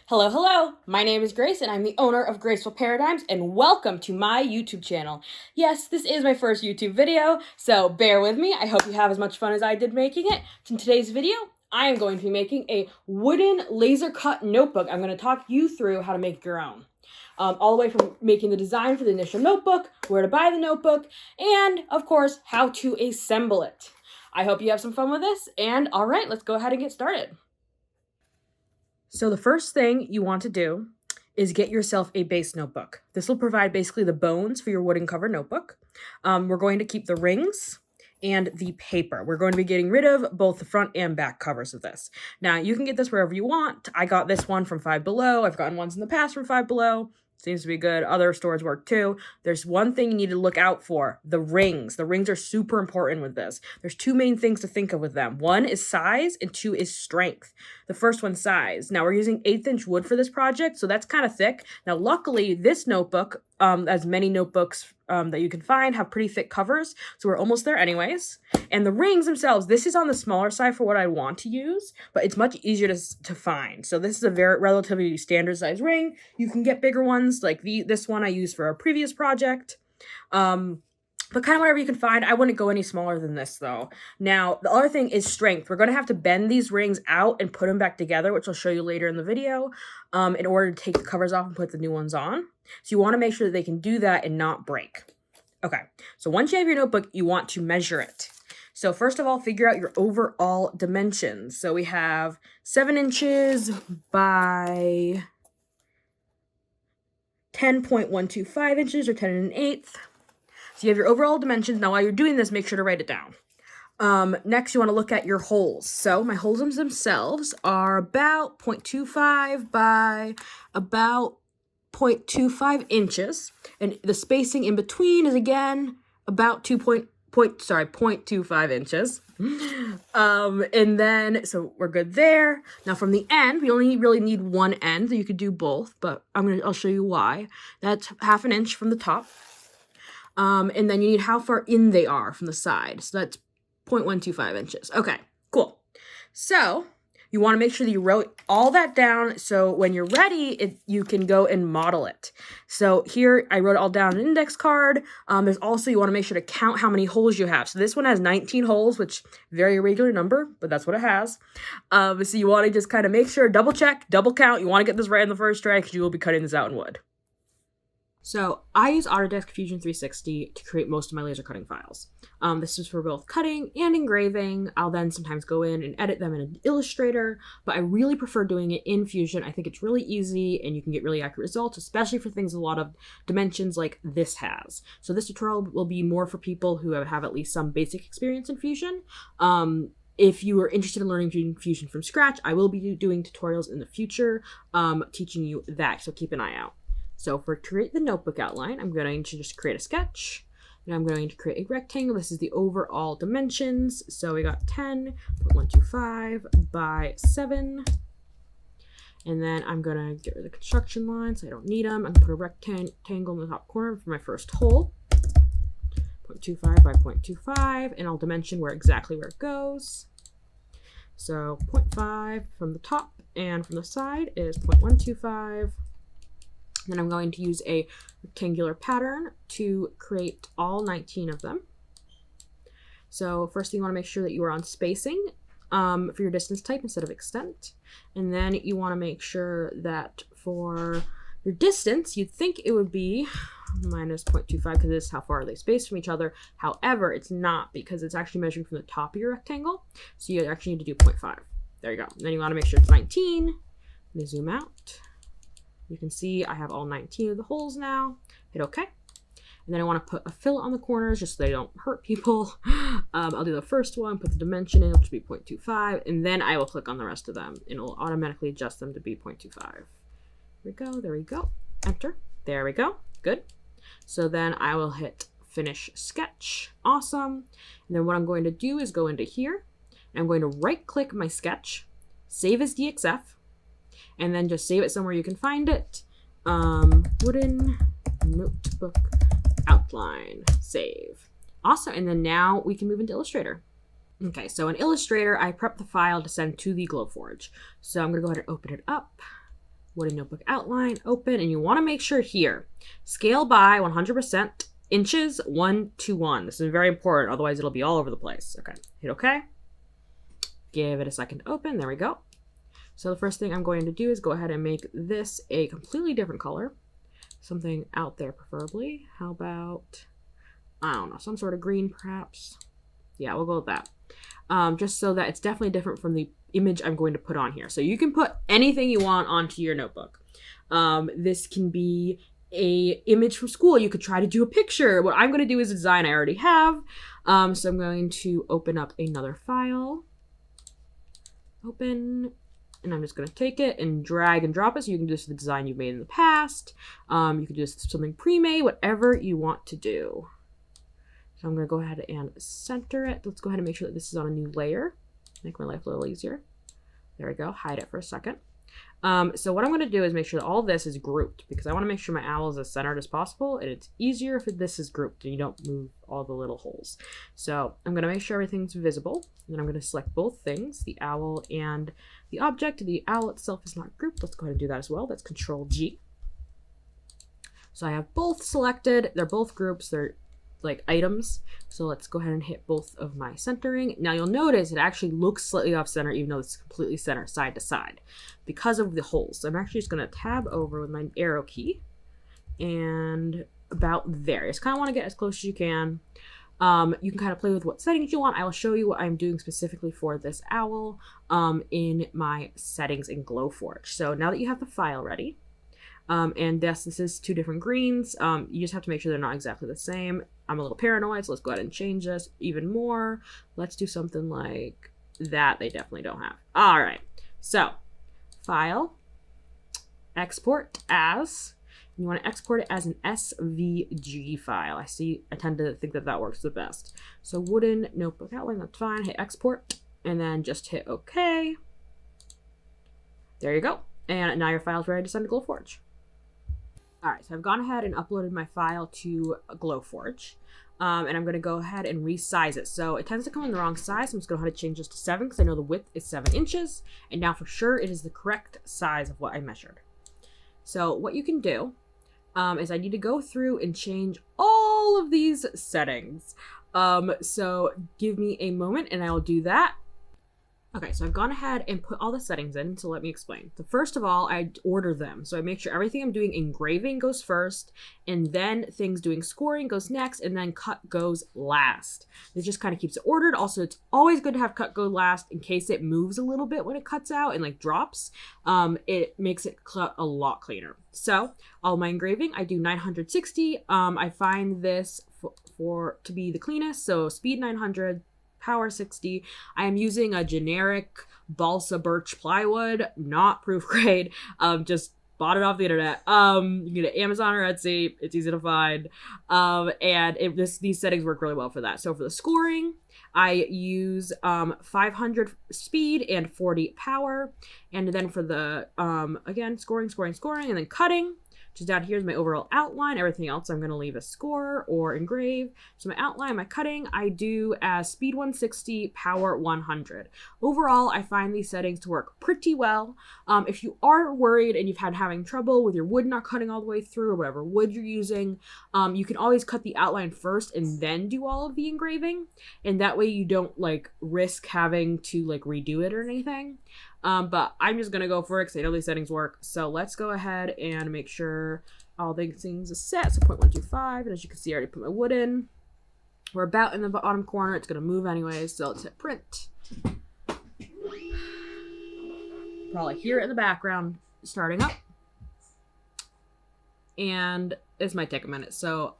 Hello, hello! My name is Grace and I'm the owner of Graceful Paradigms and welcome to my YouTube channel. Yes, this is my first YouTube video, so bear with me. I hope you have as much fun as I did making it. In today's video, I am going to be making a wooden laser cut notebook. I'm going to talk you through how to make your own. All the way from making the design for the initial notebook, where to buy the notebook, and of course, how to assemble it. I hope you have some fun with this, and all right, let's go ahead and get started. So the first thing you want to do is get yourself a base notebook. This will provide basically the bones for your wooden cover notebook. We're going to keep the rings and the paper. We're going to be getting rid of both the front and back covers of this. Now, you can get this wherever you want. I got this one from Five Below. I've gotten ones in the past from Five Below. Seems to be good. Other stores work too. There's one thing you need to look out for, the rings. The rings are super important with this. There's two main things to think of with them. One is size and two is strength. The first one's size. Now we're using 1/8" wood for this project, so that's kind of thick. Now luckily this notebook, as many notebooks that you can find, have pretty thick covers, so we're almost there anyways. And the rings themselves, this is on the smaller side for what I want to use, but it's much easier to find. So this is a very relatively standard size ring. You can get bigger ones like this one I used for a previous project. But kind of whatever you can find. I wouldn't go any smaller than this though. Now, the other thing is strength. We're going to have to bend these rings out and put them back together, which I'll show you later in the video, in order to take the covers off and put the new ones on. So you want to make sure that they can do that and not break. Okay, so once you have your notebook, you want to measure it. So first of all, figure out your overall dimensions. So we have 7 inches by 10.125 inches or 10 1/8. So you have your overall dimensions. Now while you're doing this, make sure to write it down. Next, you want to look at your holes. So my holes themselves are about 0.25 by about 0.25 inches. And the spacing in between is again about 0.25 inches. And then, so we're good there. Now from the end, we only really need one end. You could do both, but I'll show you why. That's 1/2 inch from the top. And then you need how far in they are from the side. So that's 0.125 inches. Okay, cool. So you want to make sure that you wrote all that down so when you're ready, you can go and model it. So here I wrote it all down on an index card. There's also, you want to make sure to count how many holes you have. So this one has 19 holes, which very irregular number, but that's what it has. So you want to just kind of make sure, double check, double count. You want to get this right in the first try because you will be cutting this out in wood. So I use Autodesk Fusion 360 to create most of my laser cutting files. This is for both cutting and engraving. I'll then sometimes go in and edit them in Illustrator, but I really prefer doing it in Fusion. I think it's really easy and you can get really accurate results, especially for things with a lot of dimensions like this has. So this tutorial will be more for people who have at least some basic experience in Fusion. If you are interested in learning Fusion from scratch, I will be doing tutorials in the future teaching you that, so keep an eye out. So for create the notebook outline, I'm going to just create a sketch. And I'm going to create a rectangle. This is the overall dimensions. So we got 10.125 by 7. And then I'm going to get rid of the construction lines. So I don't need them. I'm going to put a rectangle in the top corner for my first hole. 0.25 by 0.25. And I'll dimension exactly where it goes. So 0.5 from the top and from the side is 0.125. Then I'm going to use a rectangular pattern to create all 19 of them. So first thing, you want to make sure that you are on spacing for your distance type instead of extent. And then you want to make sure that for your distance, you'd think it would be minus 0.25 because this is how far are they spaced from each other. However, it's not because it's actually measuring from the top of your rectangle. So you actually need to do 0.5. There you go. And then you want to make sure it's 19. Let me zoom out. You can see I have all 19 of the holes now. Hit OK. And then I want to put a fillet on the corners just so they don't hurt people. I'll do the first one, put the dimension in, which will be 0.25, and then I will click on the rest of them, and it will automatically adjust them to be 0.25. There we go. There we go. Enter. There we go. Good. So then I will hit Finish Sketch. Awesome. And then what I'm going to do is go into here, and I'm going to right-click my sketch, save as DXF, and then just save it somewhere you can find it. Wooden notebook outline, save. Awesome, and then now we can move into Illustrator. Okay, so in Illustrator, I prepped the file to send to the Glowforge. So I'm gonna go ahead and open it up. wooden notebook outline, open, and you want to make sure here, scale by 100%, inches 1 to 1. This is very important, otherwise it'll be all over the place. Okay, hit okay. Give it a second to open. There we go. So the first thing I'm going to do is go ahead and make this a completely different color. Something out there preferably. How about, I don't know, some sort of green perhaps. Yeah, we'll go with that. Just so that it's definitely different from the image I'm going to put on here. So you can put anything you want onto your notebook. This can be a image from school. You could try to do a picture. What I'm going to do is a design I already have. So I'm going to open up another file. Open. And I'm just going to take it and drag and drop it. So you can do this with the design you've made in the past. You can do this with something pre-made, whatever you want to do. So I'm going to go ahead and center it. Let's go ahead and make sure that this is on a new layer. Make my life a little easier. There we go. Hide it for a second. So what I'm going to do is make sure that all this is grouped, because I want to make sure my owl is as centered as possible, and it's easier if this is grouped and you don't move all the little holes. So I'm going to make sure everything's visible, and then I'm going to select both things, the owl and the object. The owl itself is not grouped. Let's go ahead and do that as well. That's Control G. So I have both selected. They're both groups. They're like items. So let's go ahead and hit both of my centering. Now you'll notice it actually looks slightly off center, even though it's completely center side to side because of the holes. So I'm actually just going to tab over with my arrow key and about there. Just kind of want to get as close as you can. You can kind of play with what settings you want. I will show you what I'm doing specifically for this owl in my settings in Glowforge. So now that you have the file ready, and this is two different greens. You just have to make sure they're not exactly the same. I'm a little paranoid, so let's go ahead and change this even more. Let's do something like that. They definitely don't have. All right. So, file, export as. You want to export it as an SVG file. I tend to think that that works the best. So, wooden notebook outline, that's fine. Hit export, and then just hit OK. There you go. And now your file's ready to send to Glowforge. All right, so I've gone ahead and uploaded my file to Glowforge, and I'm going to go ahead and resize it. So it tends to come in the wrong size, so I'm just going to go ahead and change this to 7 because I know the width is 7 inches, and now for sure it is the correct size of what I measured. So what you can do is I need to go through and change all of these settings. So give me a moment and I will do that. Okay, so I've gone ahead and put all the settings in, so let me explain. So first of all, I order them. So I make sure everything I'm doing engraving goes first, and then things doing scoring goes next, and then cut goes last. It just kind of keeps it ordered. Also, it's always good to have cut go last in case it moves a little bit when it cuts out and like drops. It makes it cut a lot cleaner. So all my engraving, I do 960. I find this to be the cleanest. So speed 900. Power 60. I am using a generic balsa birch plywood, not proof grade. Just bought it off the internet. You can get it Amazon or Etsy. It's easy to find. And these settings work really well for that. So for the scoring, I use 500 speed and 40 power. And then for the, again, scoring, and then cutting, which is down here is my overall outline. Everything else I'm going to leave as score or engrave. So my outline, my cutting, I do as speed 160, power 100. Overall, I find these settings to work pretty well. If you are worried and you've had having trouble with your wood not cutting all the way through or whatever wood you're using, you can always cut the outline first and then do all of the engraving. And that way you don't like risk having to like redo it or anything. But I'm just going to go for it because I know these settings work. So let's go ahead and make sure all these things are set. So 0.125, and as you can see, I already put my wood in. We're about in the bottom corner. It's going to move anyways, so let's hit print. Probably hear it in the background starting up. And this might take a minute. So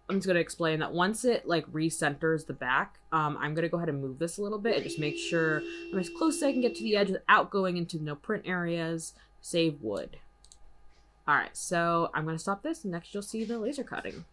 I'm just going to explain that once it like recenters the back, I'm going to go ahead and move this a little bit and just make sure I'm as close as I can get to the edge without going into no print areas. Save wood. All right, so I'm going to stop this, and next you'll see the laser cutting.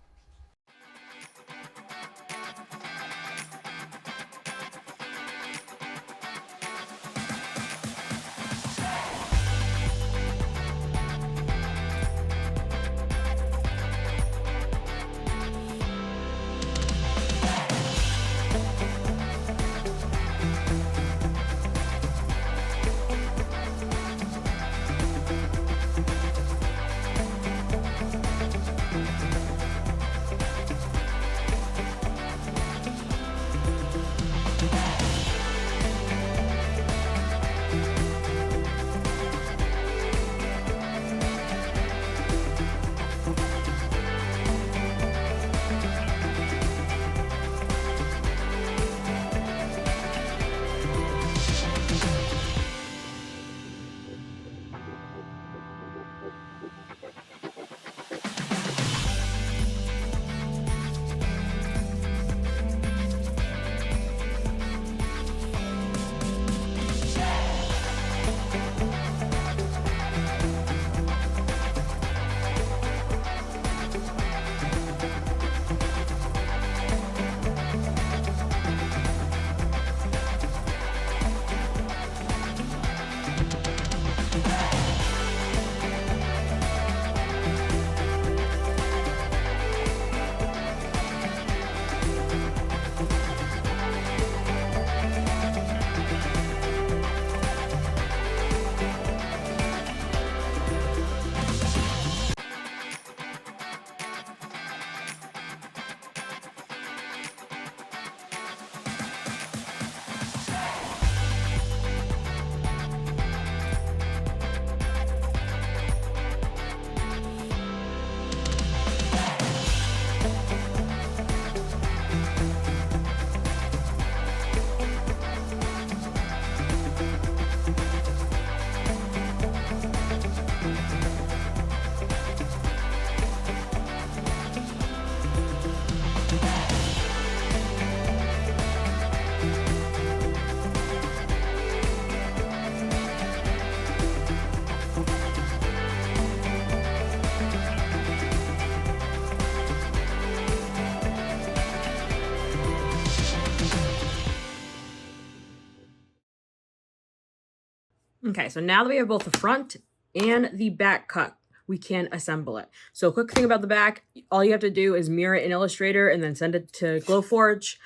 Okay, so now that we have both the front and the back cut, we can assemble it. So a quick thing about the back, all you have to do is mirror it in Illustrator and then send it to Glowforge.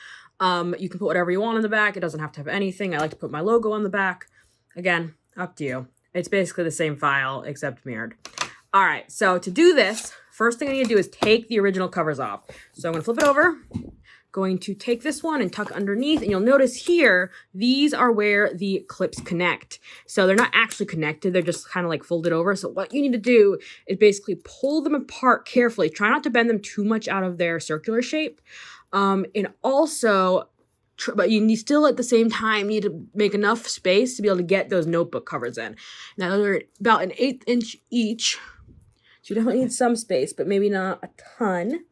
You can put whatever you want on the back. It doesn't have to have anything. I like to put my logo on the back. Again, up to you. It's basically the same file except mirrored. All right, so to do this, first thing I need to do is take the original covers off. So I'm gonna flip it over, going to take this one and tuck underneath, and you'll notice here, these are where the clips connect. So they're not actually connected, they're just kind of like folded over. So what you need to do is basically pull them apart carefully. Try not to bend them too much out of their circular shape. And also, but you still at the same time need to make enough space to be able to get those notebook covers in. Now they're about an 1/8 inch each. So you definitely need some space, but maybe not a ton.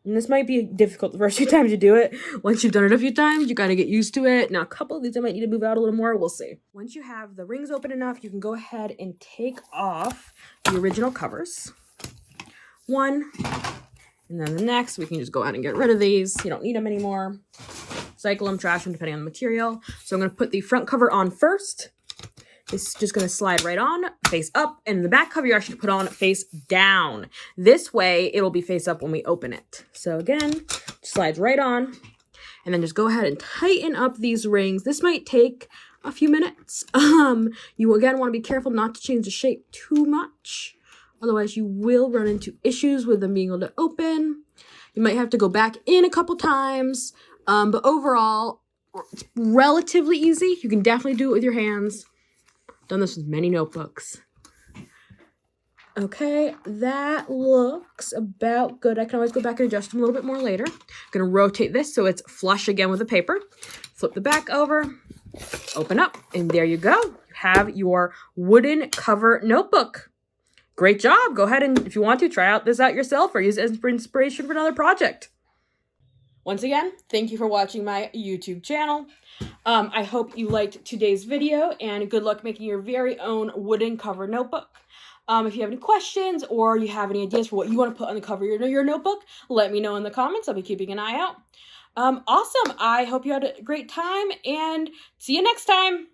And this might be difficult the first few times you do it. Once you've done it a few times, you got to get used to it. Now, a couple of these I might need to move out a little more. We'll see. Once you have the rings open enough, you can go ahead and take off the original covers. One, and then the next. We can just go ahead and get rid of these. You don't need them anymore. Cycle them, trash them, depending on the material. So I'm going to put the front cover on first. It's just going to slide right on, face up, and the back cover you're actually put on face down. This way, it'll be face up when we open it. So again, slides right on, and then just go ahead and tighten up these rings. This might take a few minutes. You again want to be careful not to change the shape too much. Otherwise, you will run into issues with them being able to open. You might have to go back in a couple times, but overall, it's relatively easy. You can definitely do it with your hands. Done this with many notebooks. Okay, that looks about good. I can always go back and adjust them a little bit more later. I'm gonna rotate this so it's flush again with the paper. Flip the back over, open up, and there you go. You have your wooden cover notebook. Great job. Go ahead and, if you want to, try this out yourself or use it as inspiration for another project. Once again, thank you for watching my YouTube channel. I hope you liked today's video, and good luck making your very own wooden cover notebook. If you have any questions or you have any ideas for what you want to put on the cover of your notebook, let me know in the comments. I'll be keeping an eye out. Awesome. I hope you had a great time, and see you next time.